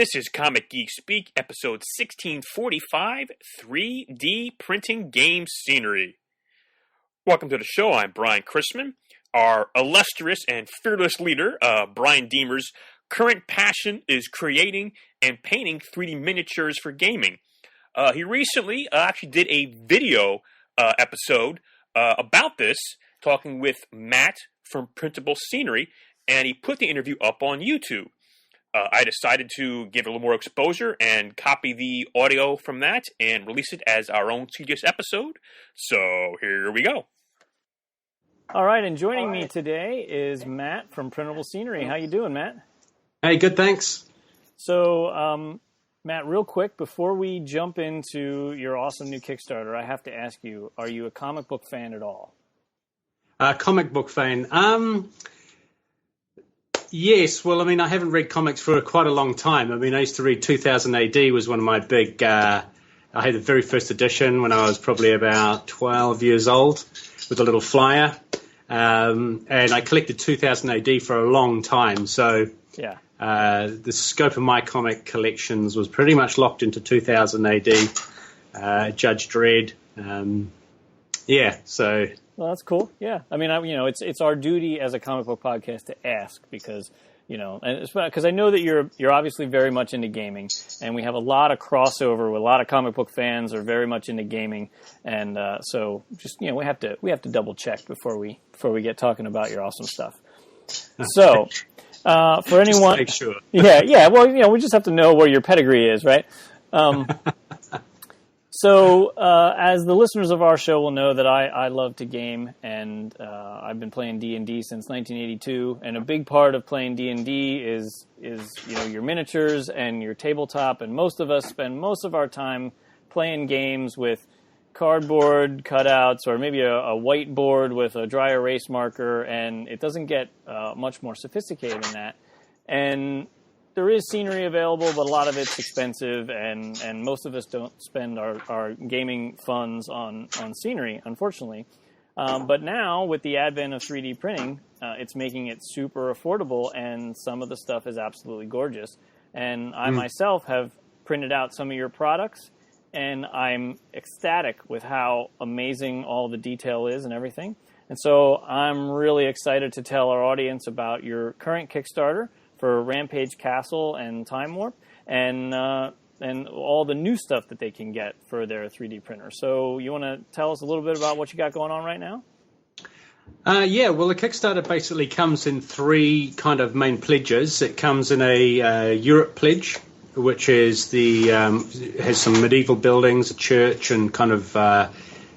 This is Comic Geek Speak, episode 1645, 3D Printing Game Scenery. Welcome to the show. I'm Bryan Chrisman. Our illustrious and fearless leader, Bryan Deemer's current passion is creating and painting 3D miniatures for gaming. He recently actually did a video episode about this, talking with Matt from Printable Scenery, and he put the interview up on YouTube. I decided to give it a little more exposure and copy the audio from that and release it as our own tedious episode. So here we go. All right, and joining me today is Matt from Printable Scenery. How you doing, Matt? Hey, good, thanks. So, Matt, real quick, before we jump into your awesome new Kickstarter, I have to ask you, are you a comic book fan at all? Comic book fan. Yes, well, I mean, I haven't read comics for quite a long time. I mean, I used to read 2000 AD was one of my big, I had the very first edition when I was probably about 12 years old with a little flyer. And I collected 2000 AD for a long time. So yeah, the scope of my comic collections was pretty much locked into 2000 AD, Judge Dredd. So... Well, that's cool. Yeah, I mean, it's our duty as a comic book podcast to ask because, and it's because I know that you're obviously very much into gaming, and we have a lot of crossover with a lot of comic book fans are very much into gaming, and so just we have to double check before we get talking about your awesome stuff. So, for anyone, make sure. yeah, well, we just have to know where your pedigree is, right? So, as the listeners of our show will know that I love to game, and I've been playing D&D since 1982, and a big part of playing D&D is your miniatures and your tabletop, and most of us spend most of our time playing games with cardboard cutouts or maybe a whiteboard with a dry erase marker, and it doesn't get much more sophisticated than that. And there is scenery available, but a lot of it's expensive, and most of us don't spend our gaming funds on scenery, unfortunately. But now, with the advent of 3D printing, it's making it super affordable, and some of the stuff is absolutely gorgeous. And I myself have printed out some of your products, and I'm ecstatic with how amazing all the detail is and everything. And so I'm really excited to tell our audience about your current Kickstarter for Rampage Castle and Time Warp, and all the new stuff that they can get for their 3D printer. So you want to tell us a little bit about what you got going on right now? Well, the Kickstarter basically comes in three kind of main pledges. It comes in a Europe pledge, which is has some medieval buildings, a church, and kind of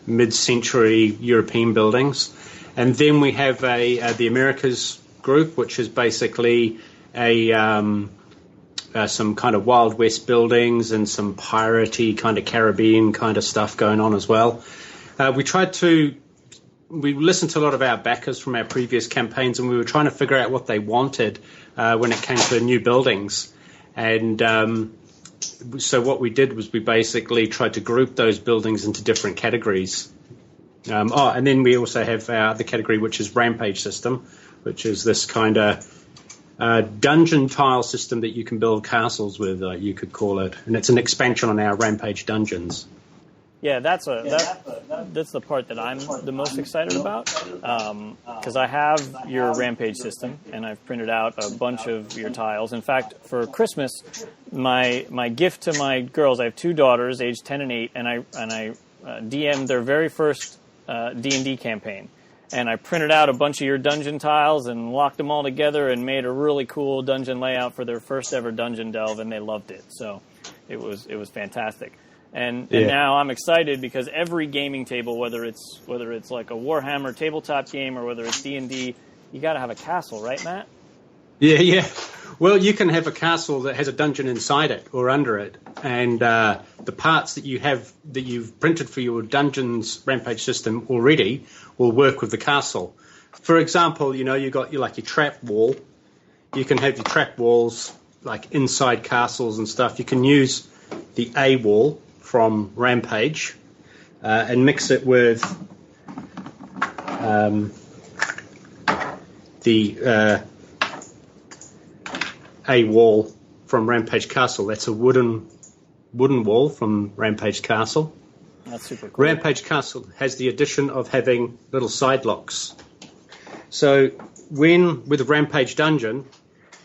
mid-century European buildings. And then we have the Americas group, which is basically some kind of Wild West buildings and some piratey kind of Caribbean kind of stuff going on as well. We listened to a lot of our backers from our previous campaigns, and we were trying to figure out what they wanted when it came to new buildings. And so what we did was we basically tried to group those buildings into different categories. And then we also have the category which is Rampage System, which is this kind of dungeon tile system that you can build castles with, you could call it, and it's an expansion on our Rampage dungeons. Yeah, that's the part that I'm the most excited about, because I have your Rampage system, and I've printed out a bunch of your tiles. In fact, for Christmas, my gift to my girls, I have two daughters, aged 10 and 8, and I DM'd their very first D&D campaign. And I printed out a bunch of your dungeon tiles and locked them all together and made a really cool dungeon layout for their first ever dungeon delve, and they loved it. So it was fantastic. And now I'm excited because every gaming table, whether it's like a Warhammer tabletop game or whether it's D&D, you got to have a castle, right, Matt? Yeah. Well, you can have a castle that has a dungeon inside it or under it, and the parts that you've printed for your dungeon's Rampage system already will work with the castle. For example, you got your trap wall. You can have your trap walls like inside castles and stuff. You can use the A wall from Rampage and mix it with the A wall from Rampage Castle. That's a wooden wall from Rampage Castle. That's super cool. Rampage Castle has the addition of having little side locks. So with a Rampage Dungeon,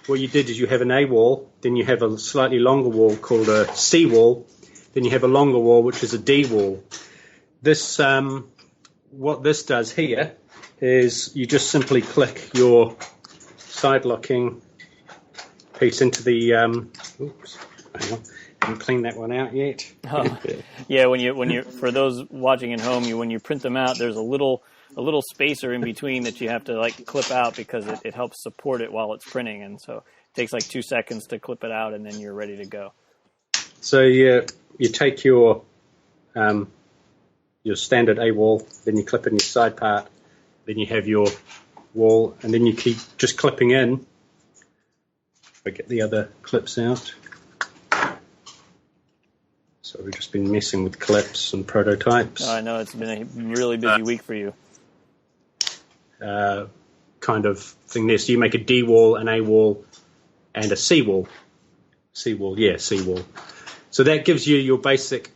what you did is you have an A wall, then you have a slightly longer wall called a C wall, then you have a longer wall which is a D wall. This what this does here is you just simply click your side locking piece into the oops, hang on. Haven't cleaned that one out yet. Oh. Yeah, when you for those watching at home, when you print them out, there's a little spacer in between that you have to like clip out because it helps support it while it's printing, and so it takes like 2 seconds to clip it out, and then you're ready to go. So you take your standard A wall, then you clip in your side part, then you have your wall, and then you keep just clipping in. If I get the other clips out. So we've just been messing with clips and prototypes. Oh, I know, it's been a really busy week for you. Kind of thing there. So you make a D wall, an A wall, and a C wall. C wall. So that gives you your basic.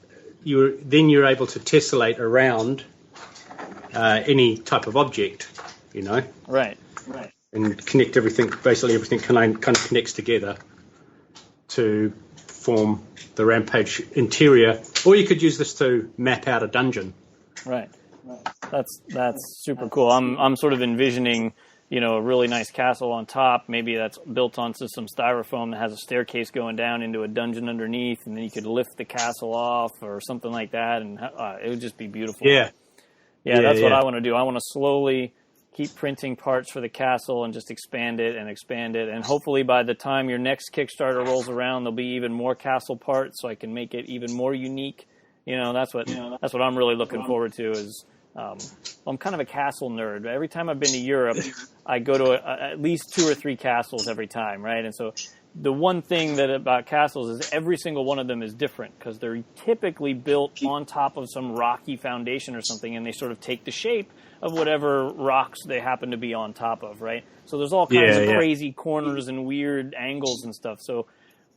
Then you're able to tessellate around any type of object, Right. and connect everything. Basically, everything kind of connects together to form the Rampage interior, or you could use this to map out a dungeon. Right. That's super cool. I'm sort of envisioning, a really nice castle on top. Maybe that's built onto some styrofoam that has a staircase going down into a dungeon underneath, and then you could lift the castle off or something like that, and it would just be beautiful. Yeah, that's what I want to do. I want to slowly keep printing parts for the castle and just expand it, and hopefully by the time your next Kickstarter rolls around, there'll be even more castle parts, so I can make it even more unique. That's what I'm really looking forward to. Is I'm kind of a castle nerd. Every time I've been to Europe, I go to at least 2 or 3 castles every time, right? And so the one thing about castles is every single one of them is different because they're typically built on top of some rocky foundation or something, and they sort of take the shape of whatever rocks they happen to be on top of, right? So there's all kinds of crazy corners and weird angles and stuff. So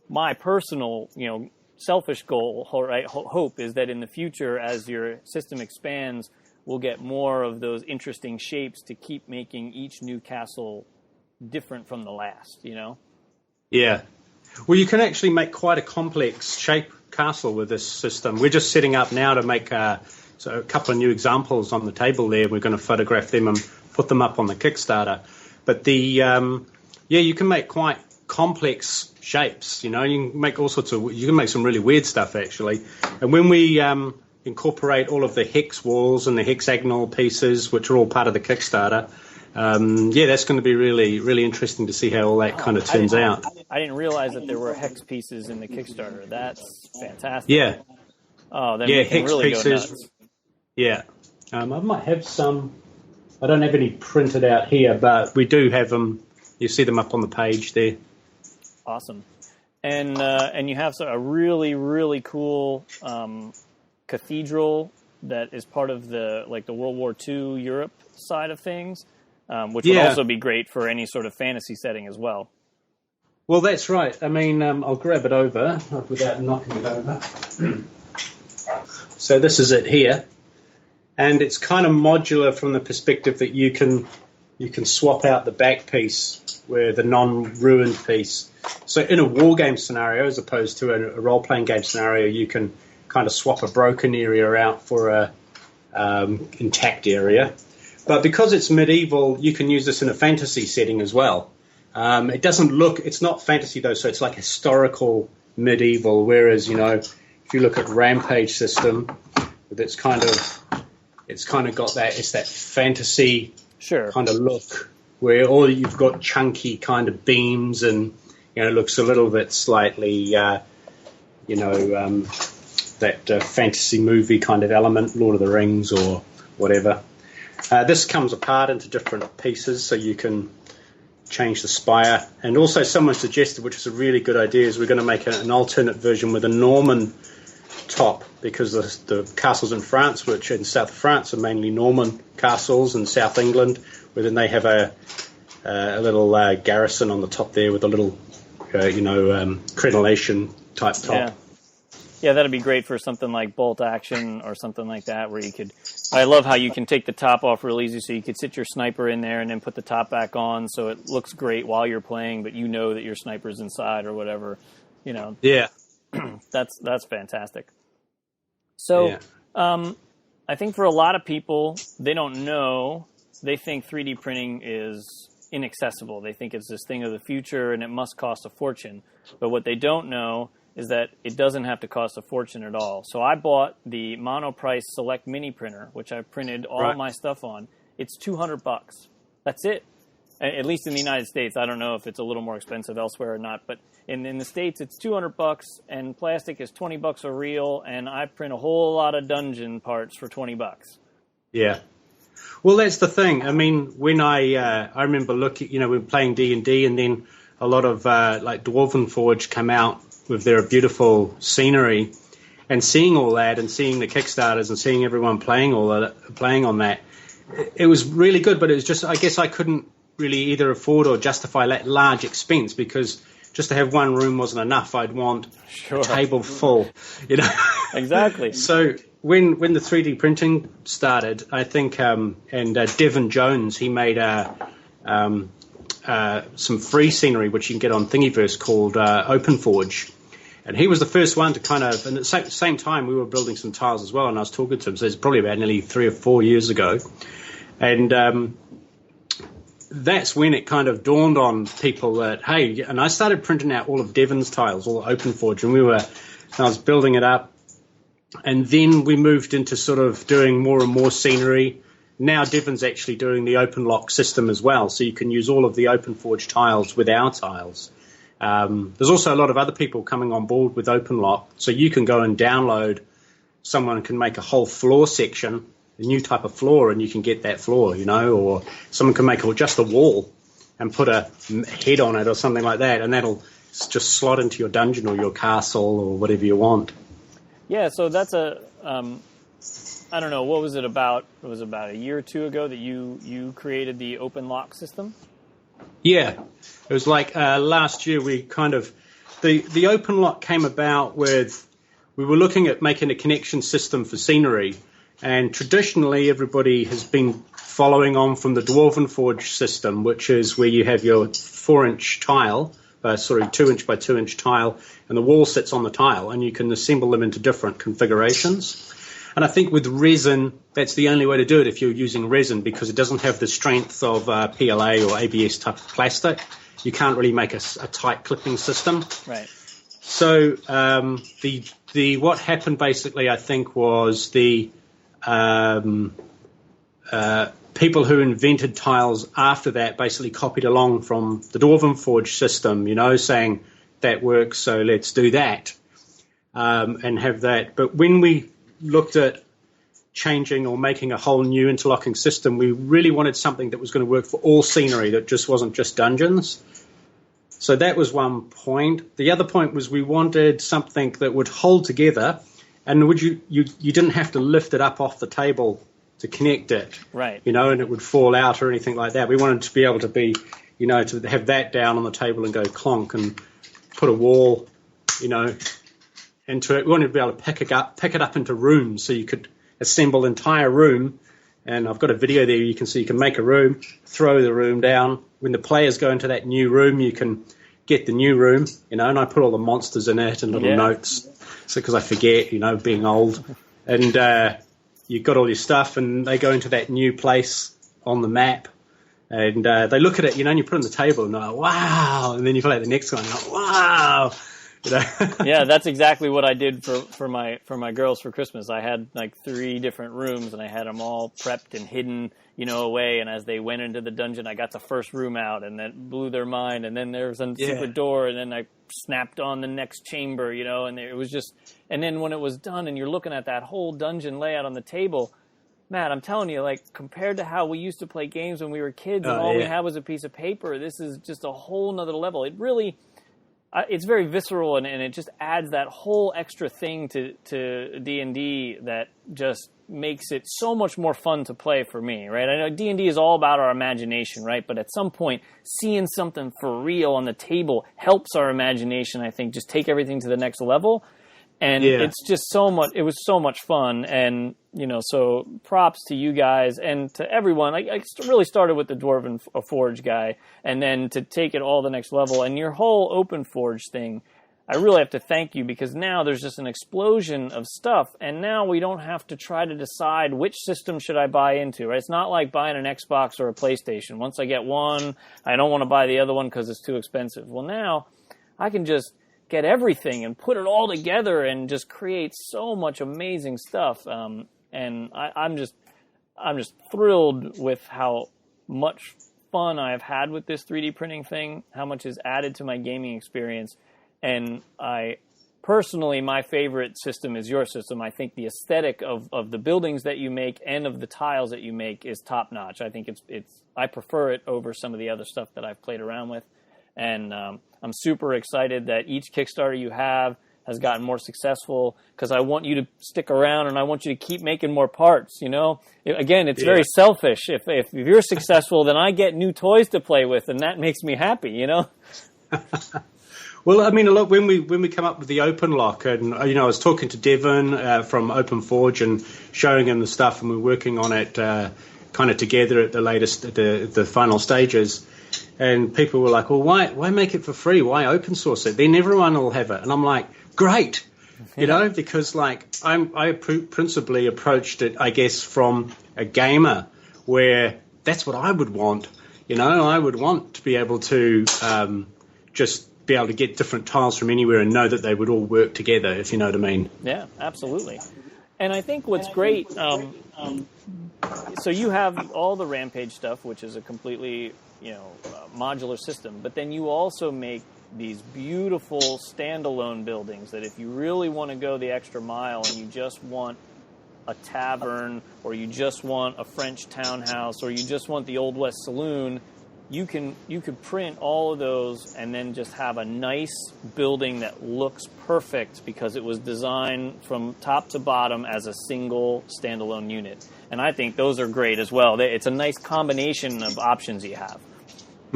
my personal, selfish goal, right, hope is that in the future, as your system expands, we'll get more of those interesting shapes to keep making each new castle different from the last, Yeah. Well, you can actually make quite a complex shape castle with this system. We're just setting up now to make a couple of new examples on the table there. We're going to photograph them and put them up on the Kickstarter. But you can make quite complex shapes. You can make you can make some really weird stuff actually. And when we incorporate all of the hex walls and the hexagonal pieces, which are all part of the Kickstarter, that's going to be really, really interesting to see how all that kind of turns out. I didn't realize that there were hex pieces in the Kickstarter. That's fantastic. Yeah. Oh, then we can hex really pieces. go nuts. Yeah. I might have some. I don't have any printed out here, but we do have them. You see them up on the page there. Awesome. And you have a really, really cool cathedral that is part of the World War II Europe side of things, which would also be great for any sort of fantasy setting as well. Well, that's right. I mean, I'll grab it over without knocking it over. So this is it here, and it's kind of modular from the perspective that you can swap out the back piece with the non-ruined piece. So in a war game scenario, as opposed to a role-playing game scenario, you can kind of swap a broken area out for a intact area. But because it's medieval, you can use this in a fantasy setting as well. It's not fantasy though, so it's like historical medieval, whereas, if you look at Rampage system, it's kind of got that fantasy kind of look, where all you've got chunky kind of beams and, it looks a little bit slightly, that fantasy movie kind of element, Lord of the Rings or whatever. This comes apart into different pieces, so you can change the spire. And also someone suggested, which is a really good idea, is we're going to make an alternate version with a Norman top, because the castles in France, which in south of France are mainly Norman castles, and South England, where then they have a little garrison on the top there with a little crenellation type top. Yeah. Yeah, that'd be great for something like bolt action or something like that, where you could. I love how you can take the top off real easy, so you could sit your sniper in there and then put the top back on, so it looks great while you're playing, but you know that your sniper's inside or whatever. Yeah, that's fantastic. So, yeah. I think for a lot of people, they don't know. They think 3D printing is inaccessible. They think it's this thing of the future and it must cost a fortune. But what they don't know is that it doesn't have to cost a fortune at all. So I bought the Monoprice Select Mini Printer, which I printed all my stuff on. It's $200. That's it. At least in the United States. I don't know if it's a little more expensive elsewhere or not, but in the States it's $200 and plastic is $20 a reel, and I print a whole lot of dungeon parts for $20. Yeah. Well, that's the thing. I mean, when I remember looking, we were playing D&D, and then a lot of like Dwarven Forge come out with their beautiful scenery, and seeing all that, and seeing the Kickstarters, and seeing everyone playing on that, it was really good. But it was just, I guess, I couldn't really either afford or justify that large expense, because just to have one room wasn't enough. I'd want a table full, Exactly. So when the 3D printing started, I think, and Devin Jones, he made some free scenery which you can get on Thingiverse called OpenForge. And he was the first one to kind of, and at the same time we were building some tiles as well, and I was talking to him, so it's probably about nearly 3 or 4 years ago. And that's when it kind of dawned on people that, hey, and I started printing out all of Devin's tiles, all OpenForge, and I was building it up. And then we moved into sort of doing more and more scenery. Now Devon's actually doing the OpenLock system as well, so you can use all of the OpenForge tiles with our tiles. There's also a lot of other people coming on board with OpenLock, so you can go and download. Someone can make a whole floor section, a new type of floor, and you can get that floor, or someone can make just a wall and put a head on it or something like that, and that'll just slot into your dungeon or your castle or whatever you want. Yeah, so that's I don't know, what was it about? It was about a year or two ago that you created the open lock system? Yeah. It was like last year we kind of, the open lock came about with, we were looking at making a connection system for scenery, and traditionally everybody has been following on from the Dwarven Forge system, which is where you have your 4-inch tile, 2-inch by 2-inch tile, and the wall sits on the tile, and you can assemble them into different configurations. And I think with resin, that's the only way to do it if you're using resin, because it doesn't have the strength of PLA or ABS type of plastic. You can't really make a tight clipping system. Right. So the what happened basically, I think, was the people who invented tiles after that basically copied along from the Dwarven Forge system, saying that works, so let's do that and have that. But when we looked at changing or making a whole new interlocking system, we really wanted something that was going to work for all scenery, that just wasn't just dungeons. So that was one point. The other point was we wanted something that would hold together, and you didn't have to lift it up off the table to connect it, right? And it would fall out or anything like that. We wanted to be able to be, to have that down on the table and go clonk and put a wall, into it. We wanted to be able to pick it up into rooms, so you could assemble entire room. And I've got a video there you can make a room, throw the room down. When the players go into that new room, you can get the new room, and I put all the monsters in it and little notes, so because I forget, being old. And you've got all your stuff, and they go into that new place on the map, and they look at it, and you put it on the table, and they're like, wow, and then you play the next one, and like, wow. Yeah, that's exactly what I did for my girls for Christmas. I had like 3 different rooms, and I had them all prepped and hidden, away. And as they went into the dungeon, I got the first room out, and that blew their mind. And then there was a secret door, and then I snapped on the next chamber, and it was just. And then when it was done, and you're looking at that whole dungeon layout on the table, Matt, I'm telling you, like, compared to how we used to play games when we were kids, and all we had was a piece of paper, this is just a whole nother level. It really. It's very visceral, and it just adds that whole extra thing to D&D that just makes it so much more fun to play for me, right? I know D&D is all about our imagination, right? But at some point, seeing something for real on the table helps our imagination, I think, just take everything to the next level. And it's just it was so much fun. And, so props to you guys and to everyone. I really started with the Dwarven Forge guy, and then to take it all the next level. And your whole Open Forge thing, I really have to thank you, because now there's just an explosion of stuff, and now we don't have to try to decide which system should I buy into, right? It's not like buying an Xbox or a PlayStation. Once I get one, I don't want to buy the other one because it's too expensive. Well, now I can just get everything and put it all together and just create so much amazing stuff. And I'm just thrilled with how much fun I've had with this 3D printing thing, how much is added to my gaming experience. And personally, my favorite system is your system. I think the aesthetic of the buildings that you make and of the tiles that you make is top notch. I think I prefer it over some of the other stuff that I've played around with. And I'm super excited that each Kickstarter you have has gotten more successful, because I want you to stick around and I want you to keep making more parts. Again, it's very selfish. If you're successful, then I get new toys to play with, and that makes me happy. Well, I mean, look, when we come up with the open lock, and I was talking to Devon from Open Forge and showing him the stuff, and we're working on it kind of together at the final stages. And people were like, "Well, why make it for free? Why open source it? Then everyone will have it." And I'm like, "Great," because I principally approached it, I guess, from a gamer, where that's what I would want. I would want to be able to just be able to get different tiles from anywhere and know that they would all work together, if you know what I mean. Yeah, absolutely. And I think what's great, so you have all the Rampage stuff, which is a completely, modular system, but then you also make these beautiful standalone buildings that if you really want to go the extra mile and you just want a tavern, or you just want a French townhouse, or you just want the Old West Saloon, you could print all of those and then just have a nice building that looks perfect because it was designed from top to bottom as a single standalone unit. And I think those are great as well. It's a nice combination of options you have.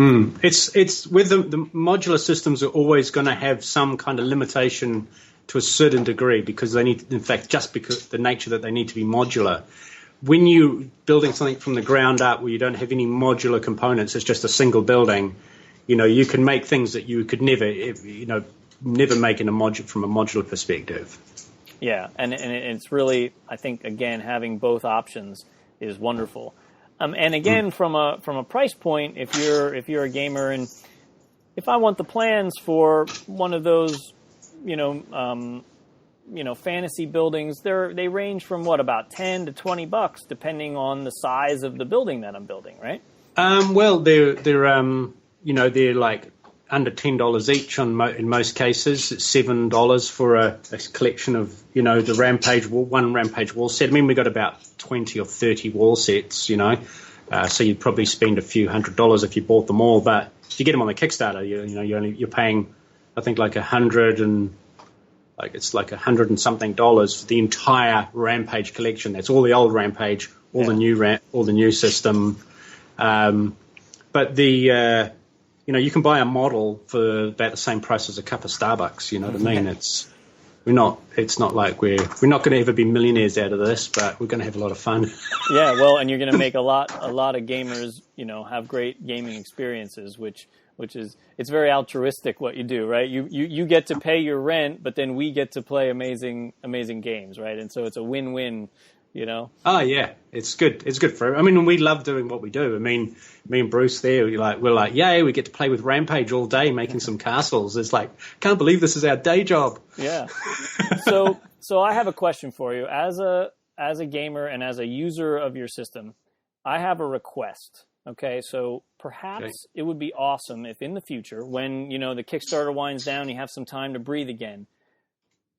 It's with the modular systems are always going to have some kind of limitation to a certain degree, because they need, in fact, just because the nature that they need to be modular. When you're building something from the ground up where you don't have any modular components, it's just a single building, you can make things that you could never make from a modular perspective. Yeah, and it's really, I think, again, having both options is wonderful. And again, from a price point, if you're a gamer, and if I want the plans for one of those, fantasy buildings, they range from about $10 to $20, depending on the size of the building that I'm building, right? Well, they're like under $10 each in most cases. It's $7 for a collection of the one Rampage wall set. I mean, we got about 20 or 30 wall sets, so you'd probably spend a few $100 if you bought them all. But if you get them on the Kickstarter, you're paying, I think, like $100 and something dollars for the entire Rampage collection. That's all the old Rampage, all the new system. But you can buy a model for about the same price as a cup of Starbucks. You know what I mean? It's not like we're not going to ever be millionaires out of this, but we're going to have a lot of fun. Yeah, well, and you're going to make a lot of gamers, have great gaming experiences, which is, it's very altruistic what you do, right? You get to pay your rent, but then we get to play amazing games, right? And so it's a win-win, Oh yeah, it's good. It's good for. I mean, we love doing what we do. I mean, me and Bruce there, we're like, yay, we get to play with Rampage all day, making some castles. It's like, can't believe this is our day job. Yeah. So I have a question for you. As a gamer and as a user of your system, I have a request. Okay, so perhaps it would be awesome if in the future, when the Kickstarter winds down, you have some time to breathe again.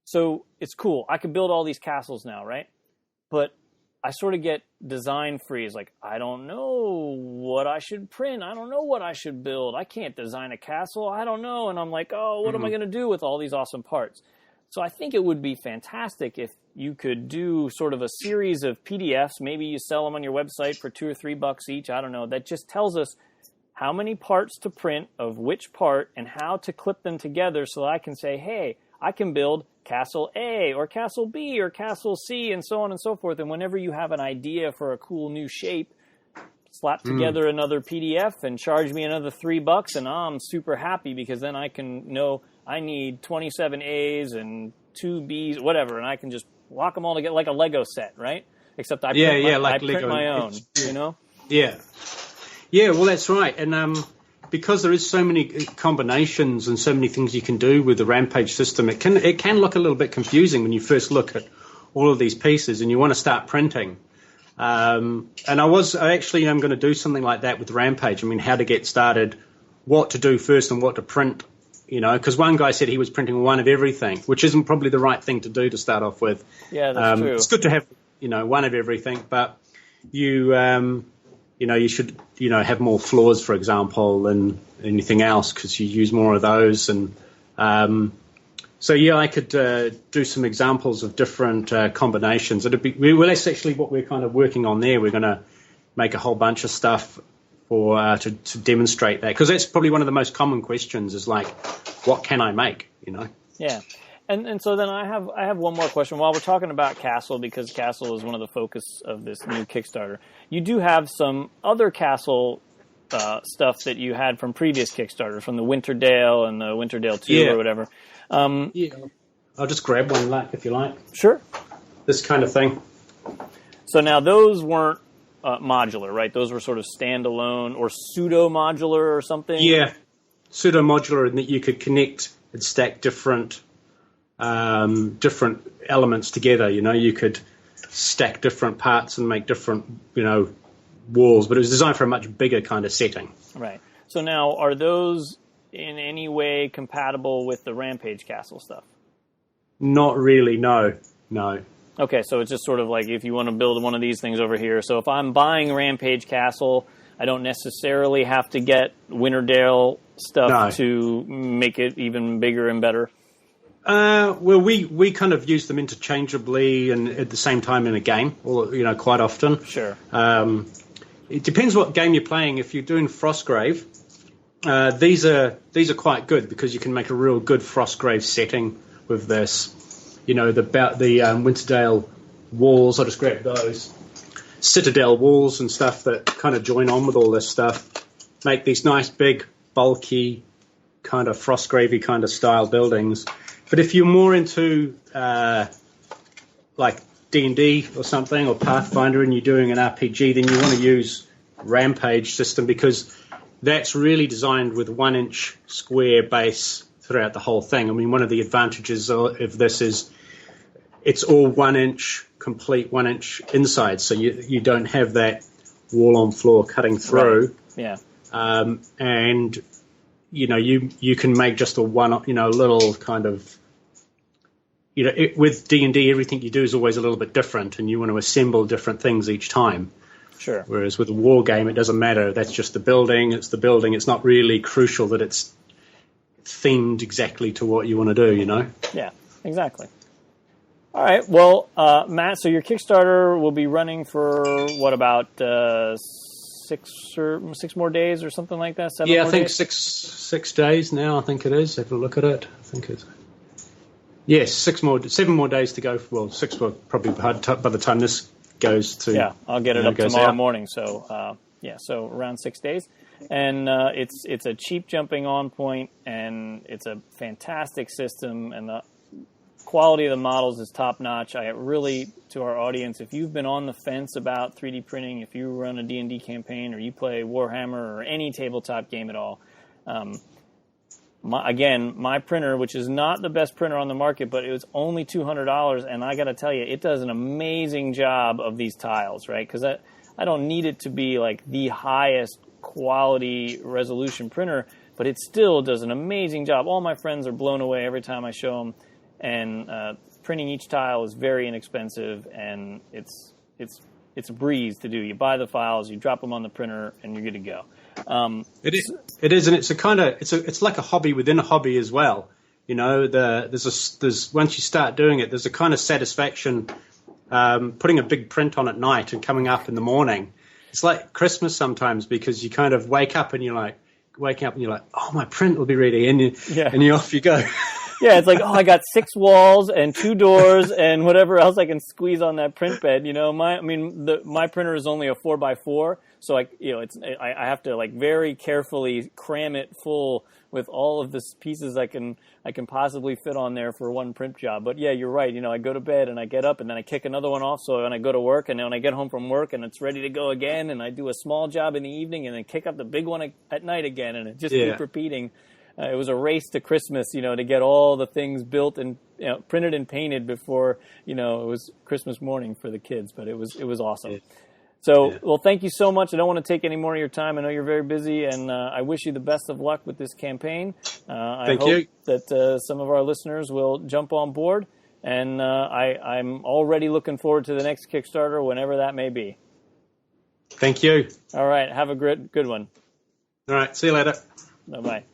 So it's cool. I could build all these castles now, right? But I sort of get design freeze. Like, I don't know what I should print. I don't know what I should build. I can't design a castle. I don't know. And I'm like, what am I going to do with all these awesome parts? So I think it would be fantastic if you could do sort of a series of PDFs. Maybe you sell them on your website for $2 or $3 each. I don't know. That just tells us how many parts to print of which part and how to clip them together so that I can say, hey, I can build Castle A or Castle B or Castle C and so on and so forth. And whenever you have an idea for a cool new shape, slap together another PDF and charge me another $3, and I'm super happy because then I can know I need 27 A's and 2 B's, whatever, and I can just lock them all together like a Lego set, right? Except I print my own, you know? Yeah. Yeah, well, that's right. And because there is so many combinations and so many things you can do with the Rampage system, it can look a little bit confusing when you first look at all of these pieces and you want to start printing. And I actually am going to do something like that with Rampage. I mean, how to get started, what to do first and what to print, you know, because one guy said he was printing one of everything, which isn't probably the right thing to do to start off with. Yeah, that's true. It's good to have, you know, one of everything, but you should, you know, have more floors, for example, than anything else because you use more of those. And so, yeah, I could do some examples of different combinations. That's actually what we're kind of working on there. We're going to make a whole bunch of stuff to demonstrate that, because that's probably one of the most common questions is like, what can I make, you know? Yeah. And so then I have one more question. While we're talking about Castle, because Castle is one of the focus of this new Kickstarter, you do have some other Castle stuff that you had from previous Kickstarters, from the Winterdale and the Winterdale 2 or whatever. Yeah, I'll just grab one, if you like. Sure. This kind of thing. So now those weren't modular, right? Those were sort of standalone or pseudo-modular or something? Yeah, pseudo-modular in that you could connect and stack different elements together. You know, you could stack different parts and make different, you know, walls, but it was designed for a much bigger kind of setting. Right. So now, are those in any way compatible with the Rampage Castle stuff? Not really, no. Okay, so it's just sort of like if you want to build one of these things over here. So if I'm buying Rampage Castle, I don't necessarily have to get Winterdale stuff to make it even bigger and better. Well, we kind of use them interchangeably and at the same time in a game, or, you know, quite often. Sure. It depends what game you're playing. If you're doing Frostgrave, these are quite good because you can make a real good Frostgrave setting with this. You know, the Winterdale walls, I'll just grab those. Citadel walls and stuff that kind of join on with all this stuff. Make these nice, big, bulky, kind of Frostgravey kind of style buildings. But if you're more into like D&D or something, or Pathfinder, and you're doing an RPG, then you want to use Rampage system because that's really designed with 1-inch square base throughout the whole thing. I mean, one of the advantages of this is it's all 1-inch, complete 1-inch inside, so you don't have that wall on floor cutting through. Right. Yeah. And you know, you can make just a one, you know, little kind of, you know, with D&D, everything you do is always a little bit different, and you want to assemble different things each time. Sure. Whereas with a war game, it doesn't matter. That's just the building. It's the building. It's not really crucial that it's themed exactly to what you want to do, you know? Yeah, exactly. All right. Well, Matt, so your Kickstarter will be running for, what, about 6 more days or something like that? 7 more I think days? 6 days now, I think it is. Have a look at it. I think it's... Yes, 7 more days to go. Well, 6 will probably by the time this goes to... Yeah, I'll get it up tomorrow morning. So, so around 6 days. And it's a cheap jumping on point, and it's a fantastic system, and the quality of the models is top-notch. I really, to our audience, if you've been on the fence about 3D printing, if you run a D&D campaign or you play Warhammer or any tabletop game at all, my printer, which is not the best printer on the market, but it was only $200, and I got to tell you, it does an amazing job of these tiles, right? Because I don't need it to be like the highest quality resolution printer, but it still does an amazing job. All my friends are blown away every time I show them, and printing each tile is very inexpensive, and it's a breeze to do. You buy the files, you drop them on the printer, and you're good to go. It is, and it's like a hobby within a hobby as well. there's once you start doing it, there's a kind of satisfaction putting a big print on at night and coming up in the morning. It's like Christmas sometimes, because you kind of waking up and you're like, oh, my print will be ready, and you off you go. Yeah, it's like, oh, I got 6 walls and 2 doors and whatever else I can squeeze on that print bed. My printer is only a 4x4, so I have to like very carefully cram it full with all of the pieces I can possibly fit on there for one print job. But yeah, you're right. I go to bed and I get up and then I kick another one off. So when I go to work, and then when I get home from work and it's ready to go again, and I do a small job in the evening and then kick up the big one at night again, and it just keeps repeating. It was a race to Christmas, to get all the things built and printed and painted before it was Christmas morning for the kids. But it was awesome. So, well, thank you so much. I don't want to take any more of your time. I know you're very busy, and I wish you the best of luck with this campaign. I hope that some of our listeners will jump on board, and I'm already looking forward to the next Kickstarter, whenever that may be. Thank you. All right. Have a good one. All right. See you later. Bye-bye.